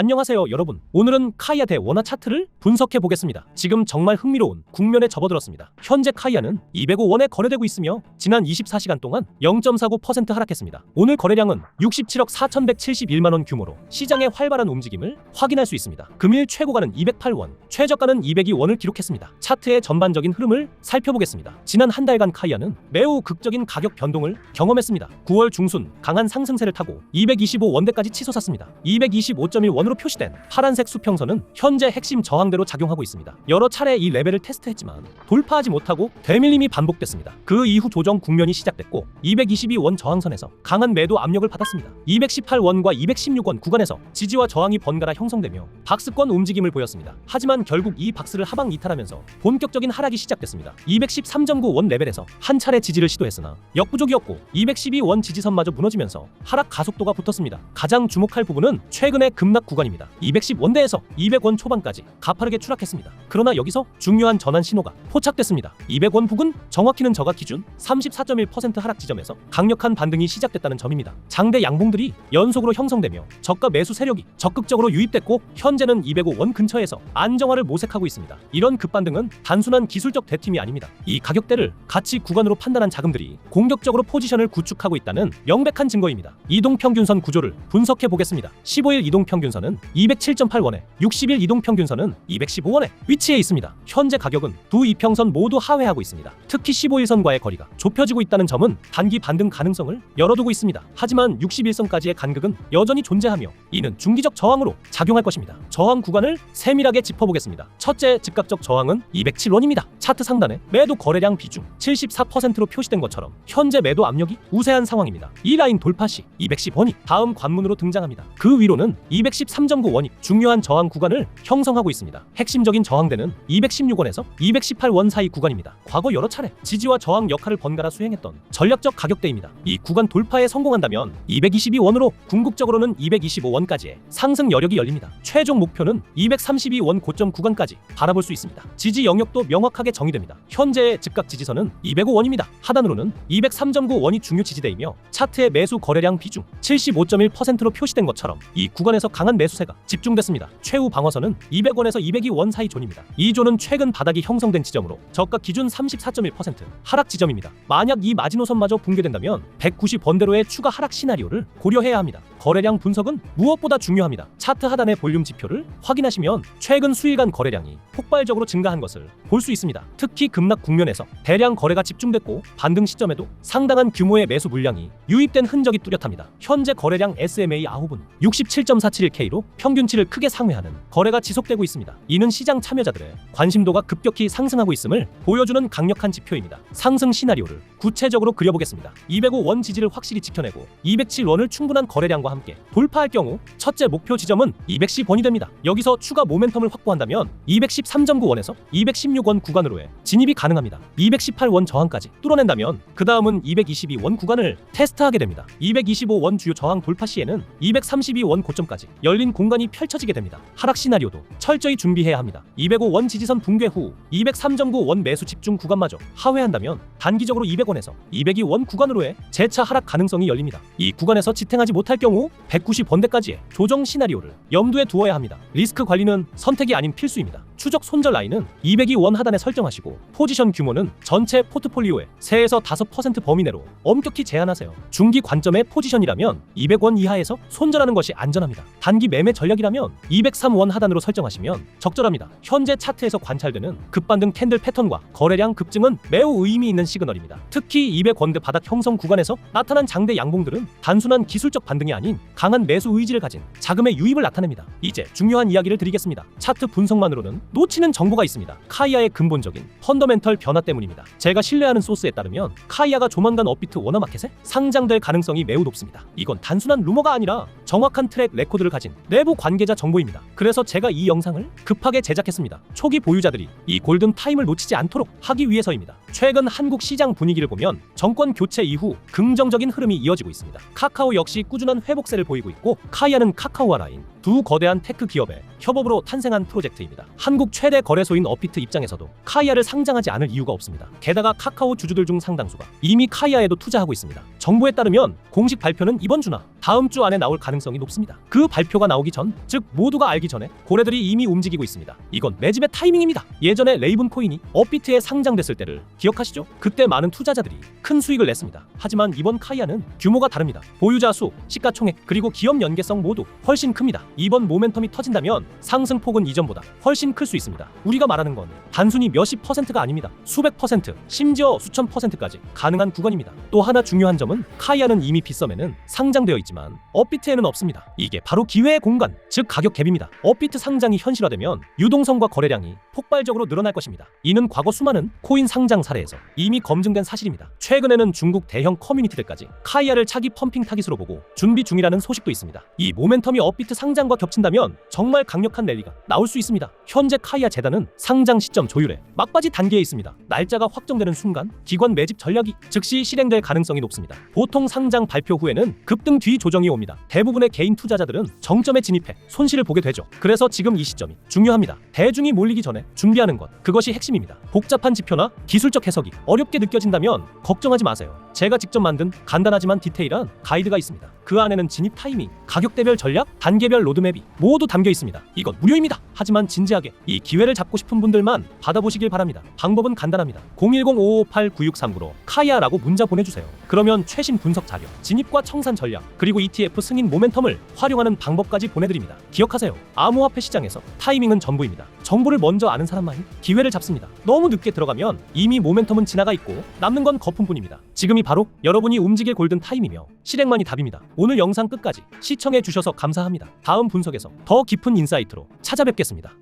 안녕하세요 여러분. 오늘은 카이아 대 원화 차트를 분석해 보겠습니다. 지금 정말 흥미로운 국면에 접어들었습니다. 현재 카이아는 205원에 거래되고 있으며 지난 24시간 동안 0.49% 하락했습니다. 오늘 거래량은 67억 4,171만원 규모로 시장의 활발한 움직임을 확인할 수 있습니다. 금일 최고가는 208원, 최저가는 202원을 기록했습니다. 차트의 전반적인 흐름을 살펴보겠습니다. 지난 한 달간 카이아는 매우 극적인 가격 변동을 경험했습니다. 9월 중순 강한 상승세를 타고 225원대까지 치솟았습니다. 225.1원으로 표시된 파란색 수평선은 현재 핵심 저항대로 작용하고 있습니다. 여러 차례 이 레벨을 테스트했지만 돌파하지 못하고 되밀림이 반복됐습니다. 그 이후 조정 국면이 시작됐고 222원 저항선에서 강한 매도 압력을 받았습니다. 218원과 216원 구간에서 지지와 저항이 번갈아 형성되며 박스권 움직임을 보였습니다. 하지만 결국 이 박스를 하방 이탈하면서 본격적인 하락이 시작됐습니다. 213.9원 레벨에서 한 차례 지지를 시도했으나 역부족이었고 212원 지지선마저 무너지면서 하락 가속도가 붙었습니다. 가장 주목할 부분은 최근의 급락 구간입니다. 210원대에서 200원 초반까지 가파르게 추락했습니다. 그러나 여기서 중요한 전환 신호가 포착됐습니다. 200원 부근, 정확히는 저가 기준 34.1% 하락 지점에서 강력한 반등이 시작됐다는 점입니다. 장대 양봉들이 연속으로 형성되며 저가 매수 세력이 적극적으로 유입됐고 현재는 205원 근처에서 안정화를 모색하고 있습니다. 이런 급반등은 단순한 기술적 대팀이 아닙니다. 이 가격대를 가치 구간으로 판단한 자금들이 공격적으로 포지션을 구축하고 있다는 명백한 증거입니다. 이동평균선 구조를 분석해 보겠습니다. 15일 이동평균선은 207.8원에 60일 이동평균선은 215원에 위치해 있습니다. 현재 가격은 두 이평선 모두 하회하고 있습니다. 특히 15일선과의 거리가 좁혀지고 있다는 점은 단기 반등 가능성을 열어두고 있습니다. 하지만 61선까지의 간극은 여전히 존재하며 이는 중기적 저항으로 작용할 것입니다. 저항 구간을 세밀하게 짚어보겠습니다. 첫째 즉각적 저항은 207원입니다. 차트 상단에 매도 거래량 비중 74%로 표시된 것처럼 현재 매도 압력이 우세한 상황입니다. 이 라인 돌파 시 210원이 다음 관문으로 등장합니다. 그 위로는 213.9원이 중요한 저항 구간을 형성하고 있습니다. 핵심적인 저항대는 216원에서 218원 사이 구간입니다. 과거 여러 차례 지지와 저항 역할을 번갈아 수행했던 전략적 가격대입니다. 이 구간 돌파에 성공한다면 222원으로 궁극적으로는 225원까지의 상승 여력이 열립니다. 최종 목표는 232원 고점 구간까지 바라볼 수 있습니다. 지지 영역도 명확하게 정의됩니다. 현재의 즉각 지지선은 205원입니다. 하단으로는 203.9원이 중요 지지대이며 차트의 매수 거래량 비중 75.1%로 표시된 것처럼 이 구간에서 강한 매수세가 집중됐습니다. 최후 방어선은 200원에서 202원 사이 존입니다. 이 존은 최근 바닥이 형성된 지점으로 저가 기준 34.1% 하락 지점입니다. 만약 이 마지노선마저 붕괴된다면 190원대로의 추가 하락 시나리오를 고려해야 합니다. 거래량 분석은 무엇보다 중요합니다. 차트 하단의 볼륨 지표를 확인하시면 최근 수일간 거래량이 폭발적으로 증가한 것을 볼 수 있습니다. 특히 급락 국면에서 대량 거래가 집중됐고 반등 시점에도 상당한 규모의 매수 물량이 유입된 흔적이 뚜렷합니다. 현재 거래량 SMA 9분 67.471K로 평균치를 크게 상회하는 거래가 지속되고 있습니다. 이는 시장 참여자들의 관심도가 급격히 상승하고 있음을 보여주는 강력한 지표입니다. 상승 시나리오를 구체적으로 그려보겠습니다. 205원 지지를 확실히 지켜내고 207원을 충분한 거래량과 함께 돌파할 경우 첫째 목표 지점은 210원이 됩니다. 여기서 추가 모멘텀을 확보한다면 213.9원에서 216원 구간으로의 진입이 가능합니다. 218원 저항까지 뚫어낸다면 그 다음은 222원 구간을 테스트하게 됩니다. 225원 주요 저항 돌파 시에는 232원 고점까지 열린 공간이 펼쳐지게 됩니다. 하락 시나리오도 철저히 준비해야 합니다. 205원 지지선 붕괴 후 203.9원 매수 집중 구간마저 하회한다면 단기적으로 200원에서 202원 구간으로의 재차 하락 가능성이 열립니다. 이 구간에서 지탱하지 못할 경우 190원대까지의 조정 시나리오를 염두에 두어야 합니다. 리스크 관리는 선택이 아닌 필수입니다. 추적 손절 라인은 202원 하단에 설정하시고 포지션 규모는 전체 포트폴리오의 3에서 5% 범위 내로 엄격히 제한하세요. 중기 관점의 포지션이라면 200원 이하에서 손절하는 것이 안전합니다. 단기 매매 전략이라면 203원 하단으로 설정하시면 적절합니다. 현재 차트에서 관찰되는 급반등 캔들 패턴과 거래량 급증은 매우 의미 있는 시그널입니다. 특히 200원대 바닥 형성 구간에서 나타난 장대 양봉들은 단순한 기술적 반등이 아닌 강한 매수 의지를 가진 자금의 유입을 나타냅니다. 이제 중요한 이야기를 드리겠습니다. 차트 분석만으로는 놓치는 정보가 있습니다. 카이아의 근본적인 펀더멘털 변화 때문입니다. 제가 신뢰하는 소스에 따르면 카이아가 조만간 업비트 워너마켓에 상장될 가능성이 매우 높습니다. 이건 단순한 루머가 아니라 정확한 트랙 레코드를 가진 내부 관계자 정보입니다. 그래서 제가 이 영상을 급하게 제작했습니다. 초기 보유자들이 이 골든 타임을 놓치지 않도록 하기 위해서입니다. 최근 한국 시장 분위기를 보면 정권 교체 이후 긍정적인 흐름이 이어지고 있습니다. 카카오 역시 꾸준한 회복세를 보이고 있고 카이아는 카카오와 라인 두 거대한 테크 기업의 협업으로 탄생한 프로젝트입니다. 한국 한국 최대 거래소인 업비트 입장에서도 카이아를 상장하지 않을 이유가 없습니다. 게다가 카카오 주주들 중 상당수가 이미 카이아에도 투자하고 있습니다. 정부에 따르면 공식 발표는 이번 주나 다음 주 안에 나올 가능성이 높습니다. 그 발표가 나오기 전, 즉 모두가 알기 전에 고래들이 이미 움직이고 있습니다. 이건 매집의 타이밍입니다. 예전에 레이븐 코인이 업비트에 상장됐을 때를 기억하시죠? 그때 많은 투자자들이 큰 수익을 냈습니다. 하지만 이번 카이아는 규모가 다릅니다. 보유자 수, 시가총액, 그리고 기업 연계성 모두 훨씬 큽니다. 이번 모멘텀이 터진다면 상승폭은 이전보다 훨씬 클 수 있습니다. 우리가 말하는 건 단순히 몇십 퍼센트가 아닙니다. 수백 퍼센트, 심지어 수천 퍼센트까지 가능한 구간입니다. 또 하나 중요한 점은 카이아는 이미 빗썸에는 상장되어 있지만 업비트에는 없습니다. 이게 바로 기회의 공간, 즉 가격 갭입니다. 업비트 상장이 현실화되면 유동성과 거래량이 폭발적으로 늘어날 것입니다. 이는 과거 수많은 코인 상장 사례에서 이미 검증된 사실입니다. 최근에는 중국 대형 커뮤니티들까지 카이아를 차기 펌핑 타깃으로 보고 준비 중이라는 소식도 있습니다. 이 모멘텀이 업비트 상장과 겹친다면 정말 강력한 랠리가 나올 수 있습니다. 현재 카이아 재단은 상장 시점 조율에 막바지 단계에 있습니다. 날짜가 확정되는 순간 기관 매집 전략이 즉시 실행될 가능성이 높습니다. 보통 상장 발표 후에는 급등 뒤 조정이 옵니다. 대부분의 개인 투자자들은 정점에 진입해 손실을 보게 되죠. 그래서 지금 이 시점이 중요합니다. 대중이 몰리기 전에 준비하는 것, 그것이 핵심입니다. 복잡한 지표나 기술적 해석이 어렵게 느껴진다면 걱정하지 마세요. 제가 직접 만든 간단하지만 디테일한 가이드가 있습니다. 그 안에는 진입 타이밍, 가격대별 전략, 단계별 로드맵이 모두 담겨 있습니다. 이건 무료입니다. 하지만 진지하게 이 기회를 잡고 싶은 분들만 받아보시길 바랍니다. 방법은 간단합니다. 010-558-9639로 카이아라고 문자 보내주세요. 그러면 최신 분석 자료, 진입과 청산 전략, 그리고 ETF 승인 모멘텀을 활용하는 방법까지 보내드립니다. 기억하세요. 암호화폐 시장에서 타이밍은 전부입니다. 정보를 먼저 아는 사람만이 기회를 잡습니다. 너무 늦게 들어가면 이미 모멘텀은 지나가 있고 남는 건 거품뿐입니다. 지금이 바로 여러분이 움직일 골든 타임이며 실행만이 답입니다. 오늘 영상 끝까지 시청해 주셔서 감사합니다. 다음 분석에서 더 깊은 인사이트로 찾아뵙겠습니다.